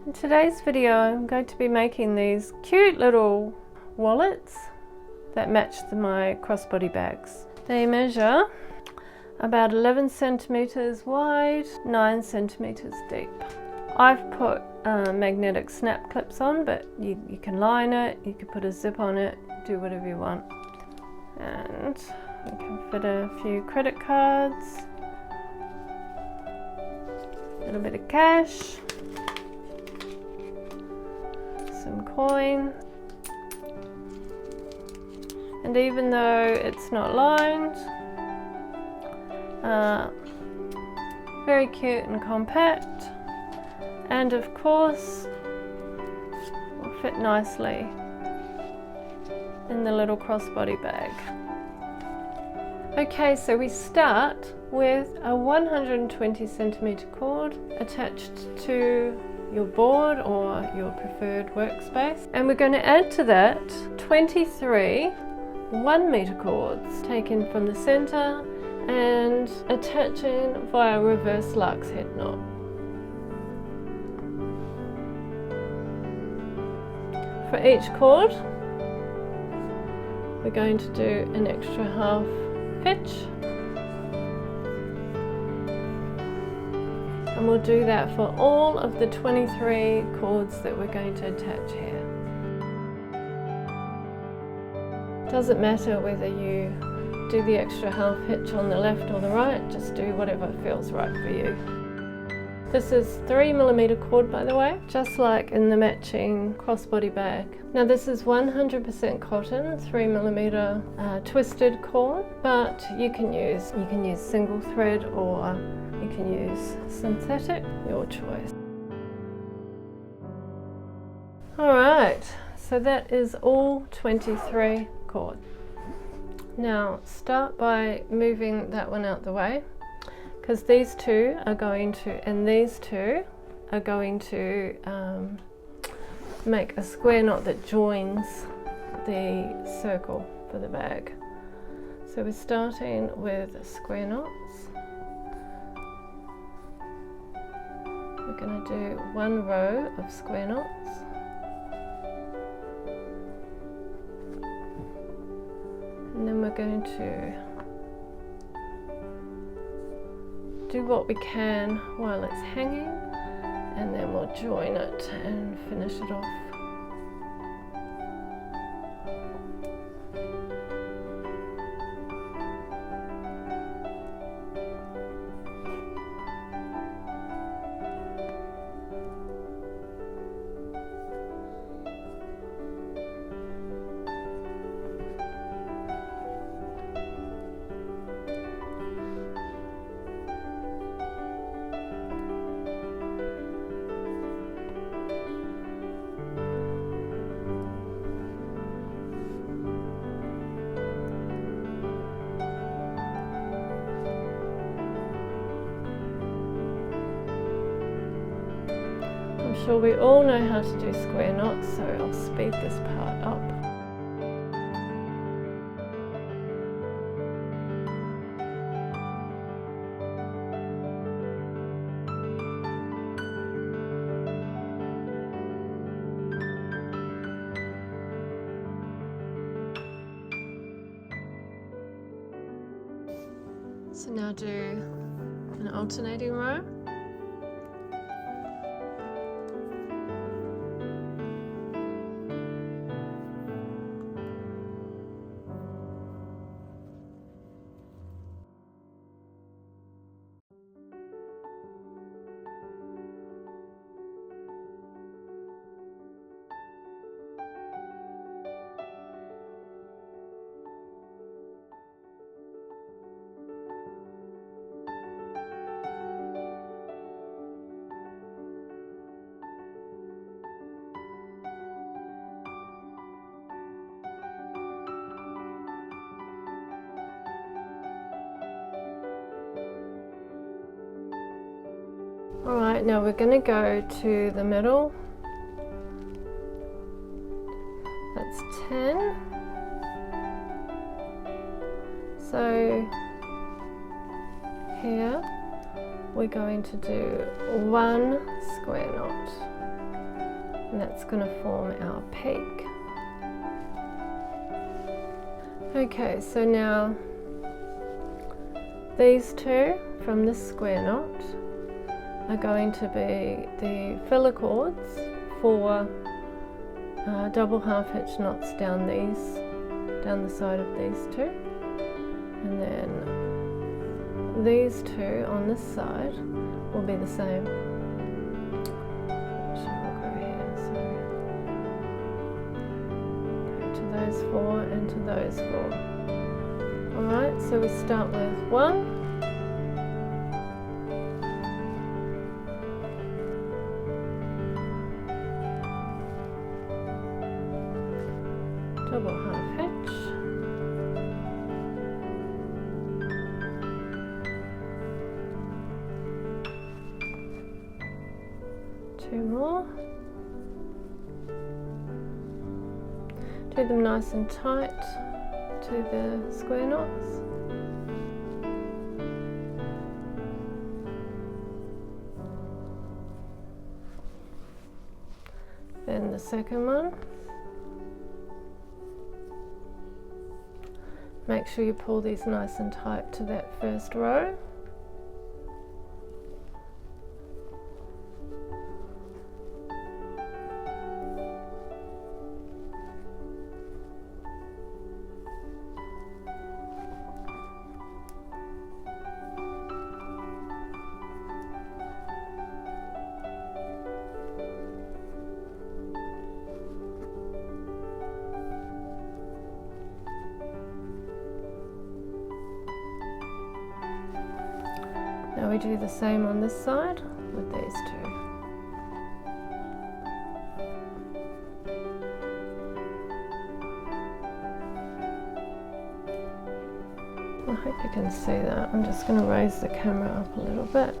In today's video I'm going to be making these cute little wallets that match my crossbody bags. They measure about 11 centimeters wide, 9 centimeters deep. I've put magnetic snap clips on, but you can line it, you can put a zip on it, do whatever you want. And we can fit a few credit cards, a little bit of cash, some coin, and even though it's not lined, very cute and compact, and of course will fit nicely in the little crossbody bag. Okay, so we start with a 120 centimeter cord attached to your board or your preferred workspace, and we're going to add to that 23 1 meter cords taken from the center and attaching via reverse lark's head knot. For each cord we're going to do an extra half hitch, and we'll do that for all of the 23 cords that we're going to attach here. Doesn't matter whether you do the extra half hitch on the left or the right, just do whatever feels right for you. This is 3mm cord, by the way, just like in the matching crossbody bag. Now this is 100% cotton, 3mm twisted cord, but you can use single thread or you can use synthetic, your choice. Alright, so that is all 23 cords. Now start by moving that one out the way, because these two are going to, and these two are going to make a square knot that joins the circle for the bag. So we're starting with square knots. We're going to do one row of square knots, and then we're going to do what we can while it's hanging, and then we'll join it and finish it off. I'm sure we all know how to do square knots, so I'll speed this part up. So now do an alternating row. Alright, now we're going to go to the middle. That's 10. So here we're going to do one square knot. and that's going to form our peak. Okay, so now these two from this square knot are going to be the filler cords for double half hitch knots down the side of these two, and then these two on this side will be the same. Those four and to those four. Alright, so we start with 1, double half hitch, 2 more. Do them nice and tight to the square knots. Then the second one. Make sure you pull these nice and tight to that first row. Now we do the same on this side with these two. I hope you can see that. I'm just going to raise the camera up a little bit.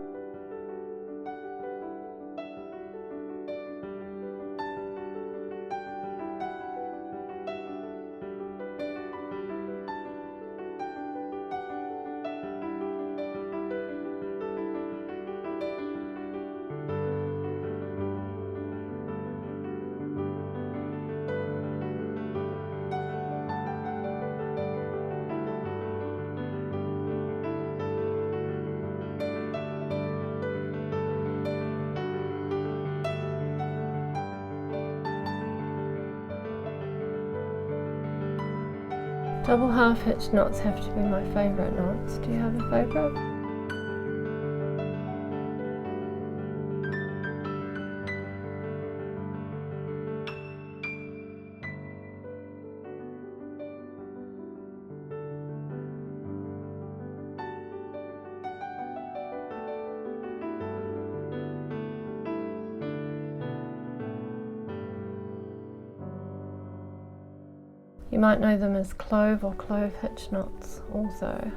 Double half hitch knots have to be my favourite knots. Do you have a favourite? You might know them as clove or clove hitch knots also.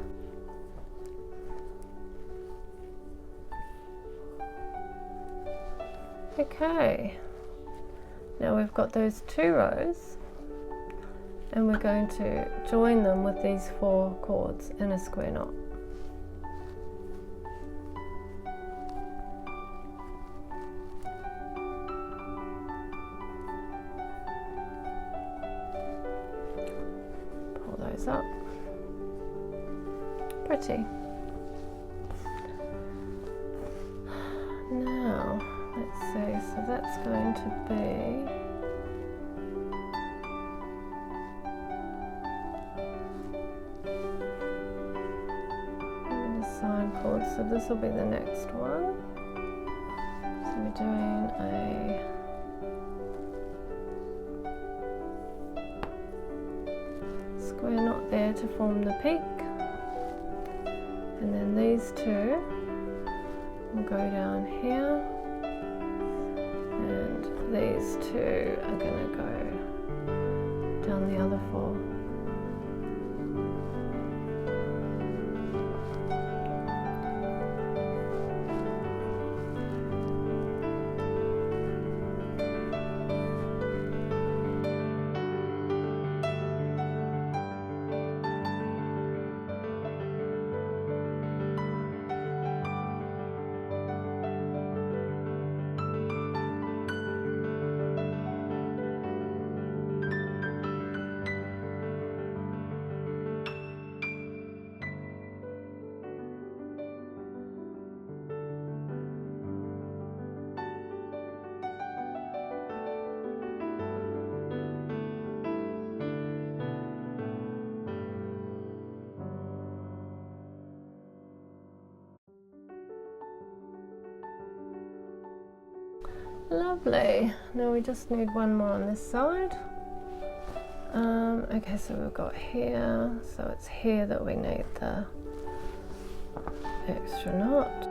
Okay, now we've got those 2 rows and we're going to join them with these 4 cords in a square knot. Up. Pretty. Now, let's see, so that's going to be the side cord, so this will be the next one. So we're doing a square knot there to form the peak, and then these 2 will go down here, and these 2 are going to go down the other 4. Lovely. Now we just need one more on this side. Okay, so we've got here, so it's here that we need the extra knot.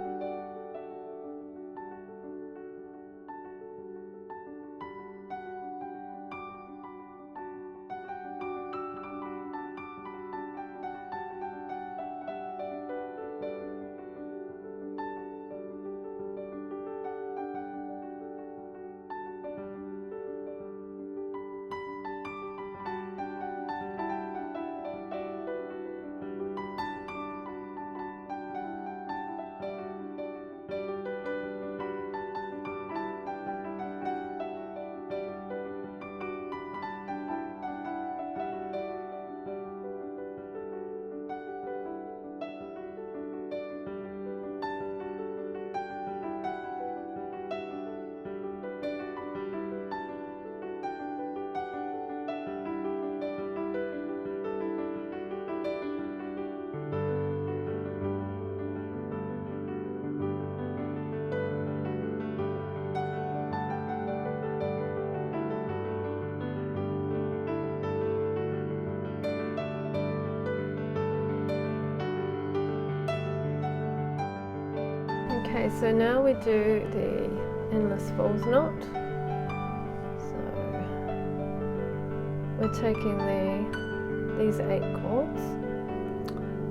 Okay, so now we do the endless falls knot. So we're taking these 8 cords.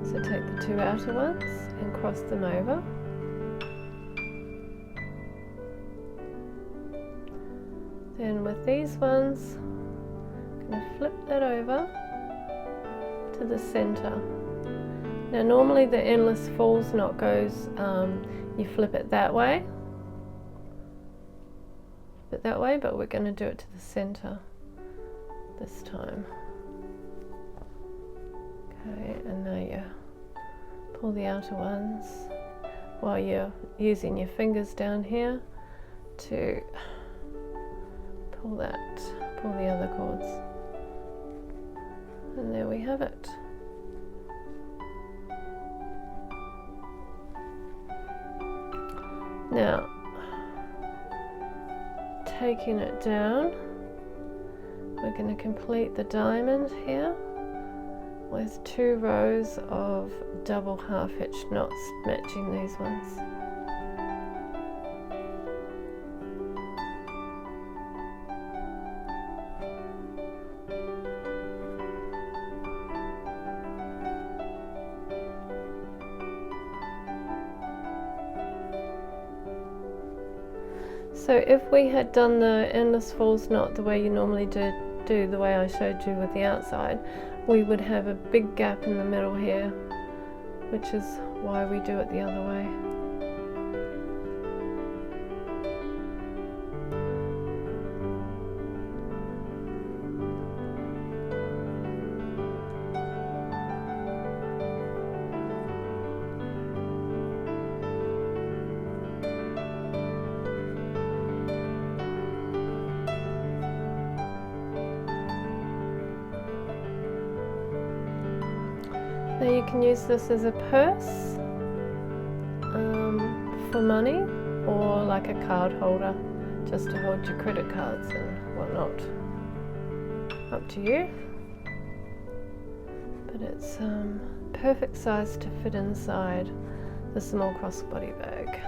So take the 2 outer ones and cross them over. Then with these ones, I'm going to flip that over to the center. Now normally the endless falls knot goes, you flip it that way, but we're going to do it to the center this time. Okay, and now you pull the outer ones while you're using your fingers down here to pull the other cords. And there we have it. Now, taking it down, we're going to complete the diamond here with 2 rows of double half hitch knots matching these ones. So if we had done the endless falls knot the way you normally do the way I showed you with the outside, we would have a big gap in the middle here, which is why we do it the other way. Now you can use this as a purse for money, or like a card holder just to hold your credit cards and whatnot. Up to you. But it's perfect size to fit inside the small crossbody bag.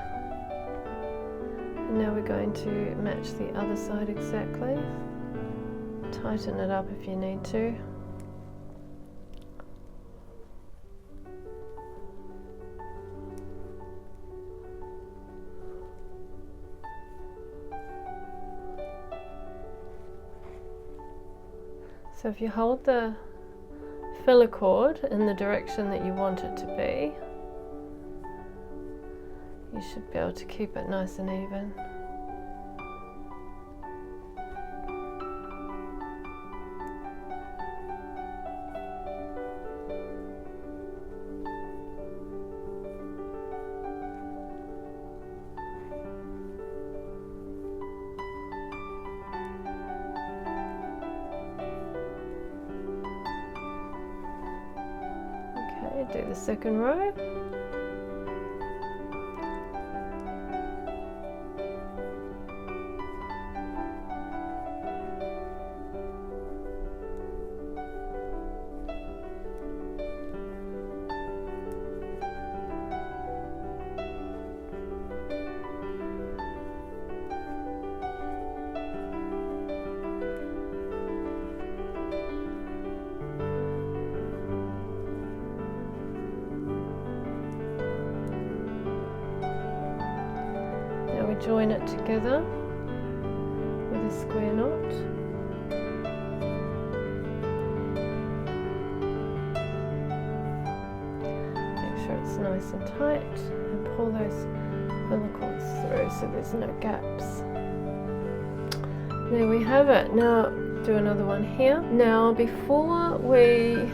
And now we're going to match the other side exactly. Tighten it up if you need to. So if you hold the filler cord in the direction that you want it to be, you should be able to keep it nice and even. Do the second row. join it together with a square knot. Make sure it's nice and tight and pull those filler cords through so there's no gaps. There we have it. Now do another one here. Now before we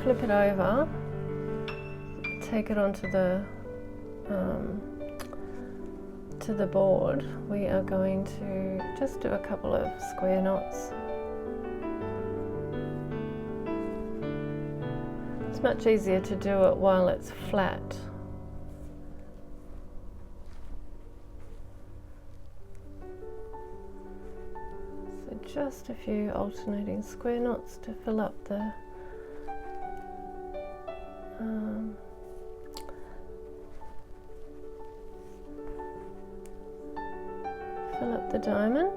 flip it over, take it onto the board, we are going to just do a couple of square knots. It's much easier to do it while it's flat. So just a few alternating square knots to fill up the diamond.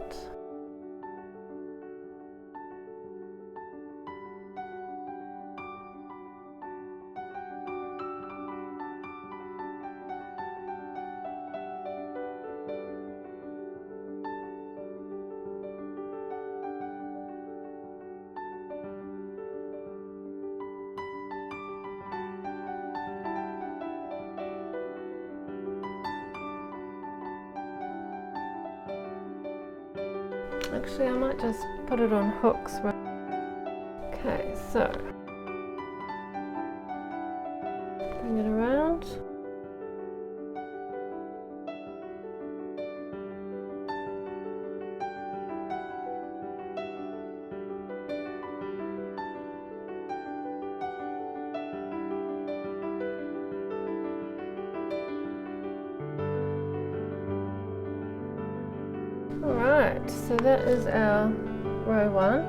Actually, I might just put it on hooks. Okay, so bring it around. Alright, so that is our row 1.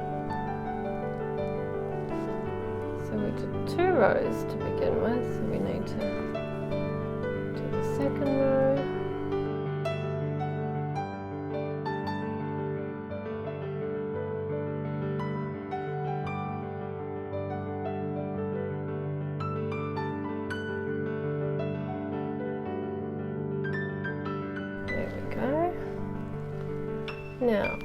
So we did 2 rows to begin with, so we need to do the second row. There we go. Now,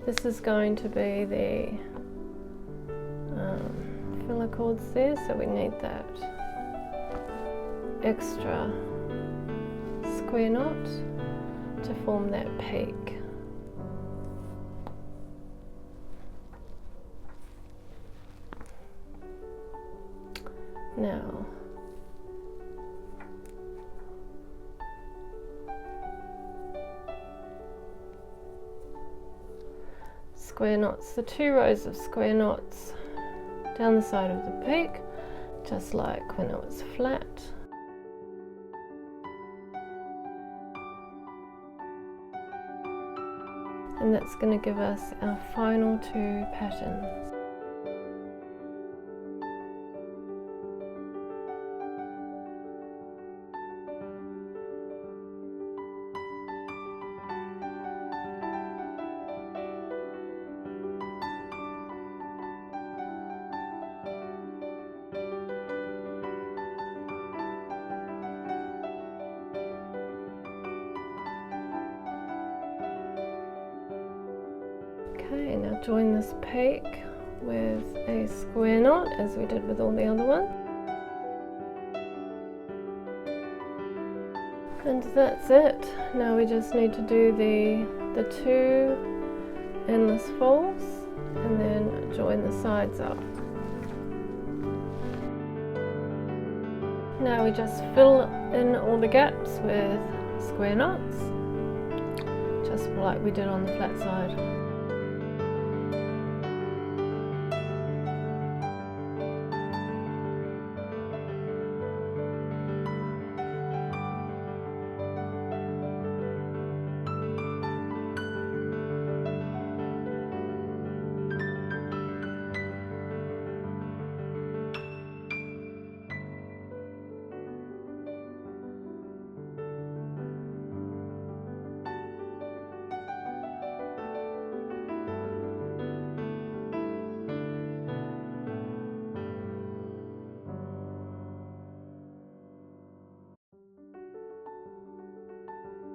this is going to be the filler cords there, so we need that extra square knot to form that peak. Now, square knots, the 2 rows of square knots down the side of the peak, just like when it was flat. And that's going to give us our final 2 patterns. Okay, now join this peak with a square knot as we did with all the other ones. And that's it. Now we just need to do the 2 endless falls and then join the sides up. Now we just fill in all the gaps with square knots, just like we did on the flat side.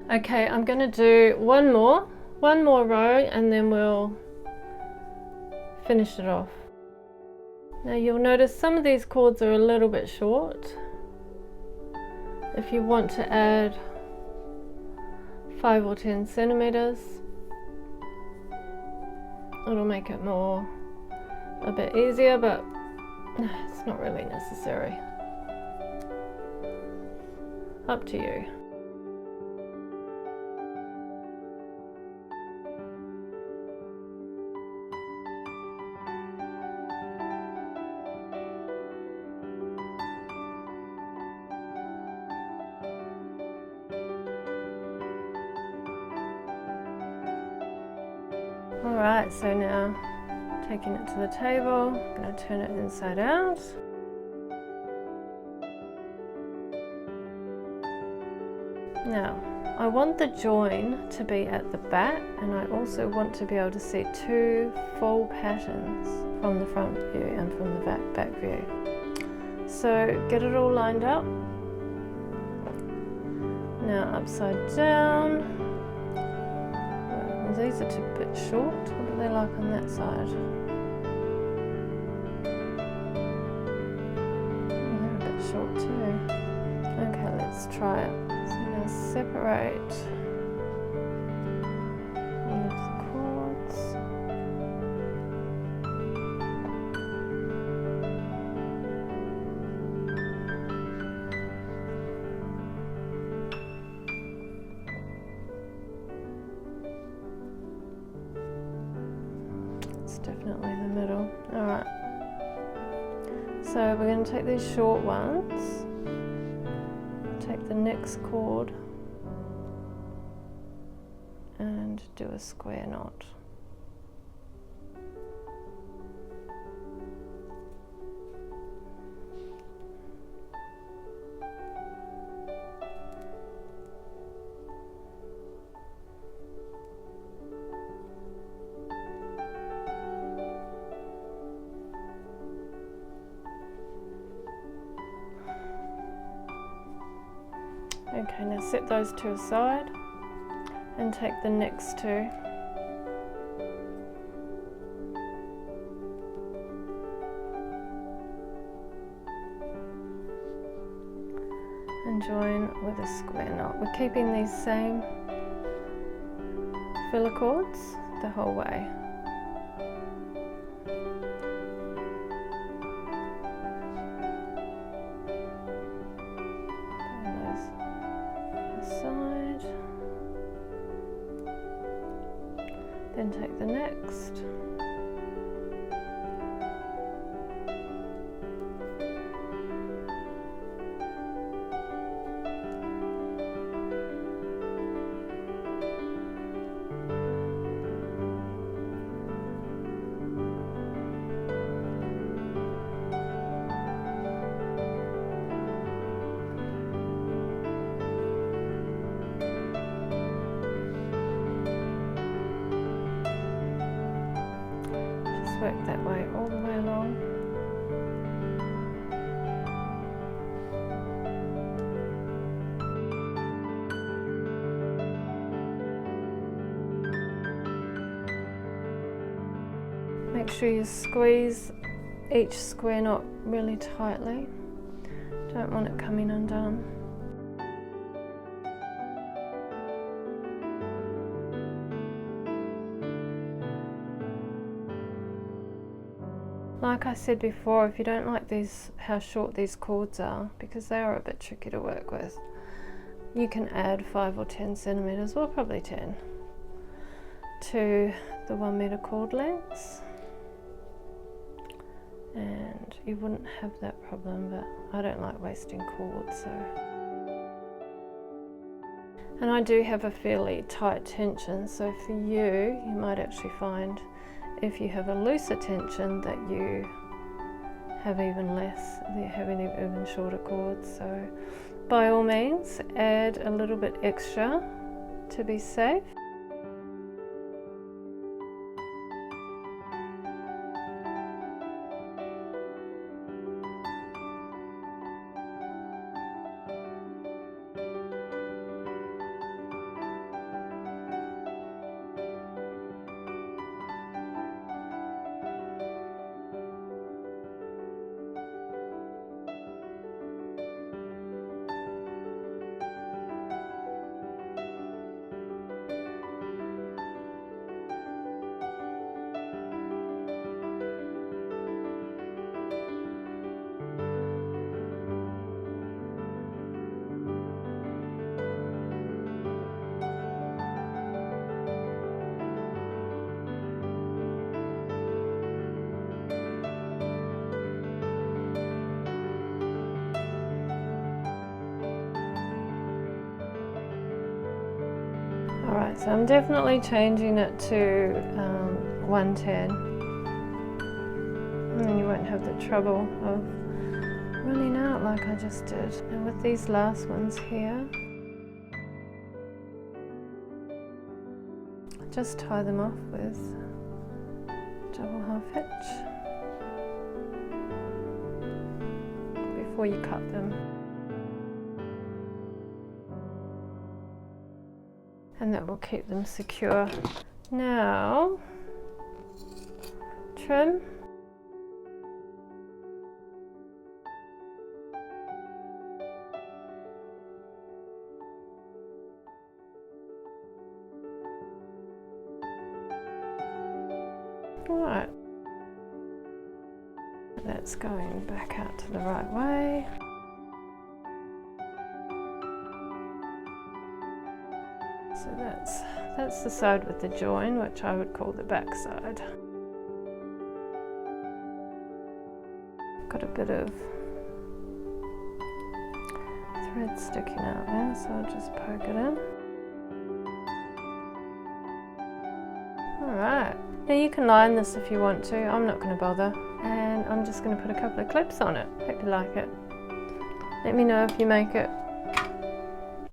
Okay, I'm going to do one more row and then we'll finish it off. Now you'll notice some of these cords are a little bit short. If you want to add 5 or 10 centimeters, it'll make it a bit easier, but it's not really necessary. Up to you. Alright, so now taking it to the table, I'm going to turn it inside out. Now, I want the join to be at the back, and I also want to be able to see 2 full patterns from the front view and from the back view. So get it all lined up. Now upside down. These are a bit short. What are they like on that side? They're a bit short too. Okay, let's try it. So now separate all of the cords. Definitely the middle. Alright, so we're going to take these short ones, take the next cord and do a square knot. Okay, now set those 2 aside and take the next 2. And join with a square knot. We're keeping these same filler cords the whole way. Then take the next. Work that way all the way along. Make sure you squeeze each square knot really tightly. Don't want it coming undone. Like I said before, if you don't like how short these cords are, because they are a bit tricky to work with, you can add 5 or 10 centimeters, well probably 10, to the 1 meter cord lengths, and you wouldn't have that problem, but I don't like wasting cords, so. And I do have a fairly tight tension, so for you might actually find if you have a looser tension that you have even less, you have even shorter cords. So by all means add a little bit extra to be safe. Alright, so I'm definitely changing it to 110. And then you won't have the trouble of running out like I just did. And with these last ones here, just tie them off with double half hitch before you cut them. And that will keep them secure. Now, trim. Alright, that's going back out to the right way. So that's the side with the join, which I would call the back side. Got a bit of thread sticking out there, so I'll just poke it in. Alright, now you can line this if you want to, I'm not going to bother. And I'm just going to put a couple of clips on it. Hope you like it. Let me know if you make it.